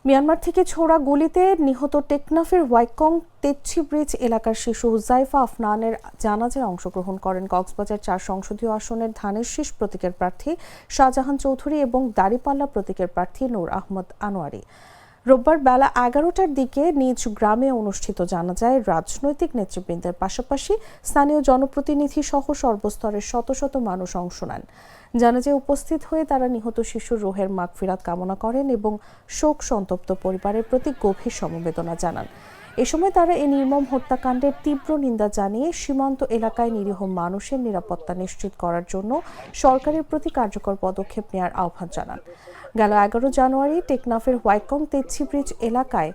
Myanmar থেকে ছোড়া গুলিতে নিহত টেকনাফের ওয়াইকং তেচ্ছি ব্রিজ এলাকার শিশু হুজাইফা আফনানের জানাজায় অংশগ্রহণ করেন কক্সবাজার ৪ সংসদীয় আসনের ধানের শীষ প্রতীকের প্রার্থী শাহজাহান চৌধুরী এবং দাঁড়িপাল্লা প্রতীকের প্রার্থী নূর আহমদ আনোয়ারি। রোববার বেলা ১১টার দিকে নিজ গ্রামে অনুষ্ঠিত জানাজায় রাজনৈতিক নেতৃবৃন্দের পাশাপাশি স্থানীয় জনপ্রতিনিধি সহ সর্বস্তরের শত শত মানুষ অংশ নেন। জানাজায় উপস্থিত হয়ে তারা নিহত শিশুর রুহের মাগফিরাত কামনা করেন এবং শোক সন্তপ্ত পরিবারের প্রতি গভীর সমবেদনা জানান। এ সময় তারা এই নির্মম হত্যাকাণ্ডের তীব্র নিন্দা জানিয়ে সীমান্ত এলাকায় নিরীহ মানুষের নিরাপত্তা নিশ্চিত করার জন্য সরকারের প্রতি কার্যকর পদক্ষেপ নেওয়ার আহ্বান জানান। গেল ১১ জানুয়ারি টেকনাফের ওয়াইকং তেচ্ছি ব্রিজ এলাকায়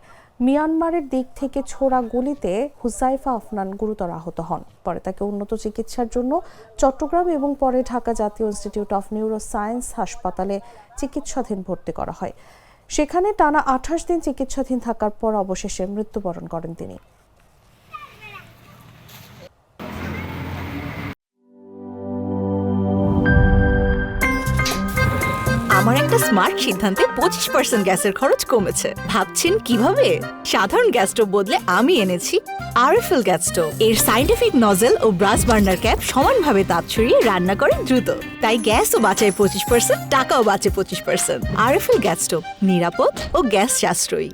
মিয়ানমারের দিক থেকে ছোড়া গুলিতে হুজাইফা আফনান গুরুতর আহত হন। পরে তাকে উন্নত চিকিৎসার জন্য চট্টগ্রাম এবং পরে ঢাকা জাতীয় ইনস্টিটিউট অফ নিউরো সায়েন্স হাসপাতালে চিকিৎসাধীন ভর্তি করা হয়। সেখানে টানা ২৮ দিন চিকিৎসাধীন থাকার পর অবশেষে মৃত্যুবরণ করেন তিনি। আমার একটা স্মার্ট সিদ্ধান্তে 25% গ্যাসের খরচ কমেছে। ভাবছেন কিভাবে? সাধারণ গ্যাস স্টোভ বদলে আমি এনেছি আরএফএল গ্যাস স্টোভ। এর সাইন্টিফিক নজল ও ব্রাস বার্নার ক্যাপ সমানভাবে তাপ ছড়িয়ে রান্না করে দ্রুত, তাই গ্যাসও বাঁচায় 25%, টাকাও বাঁচে 25%। আরএফএল গ্যাস স্টোভ নিরাপদ ও গ্যাস সাশ্রয়ী।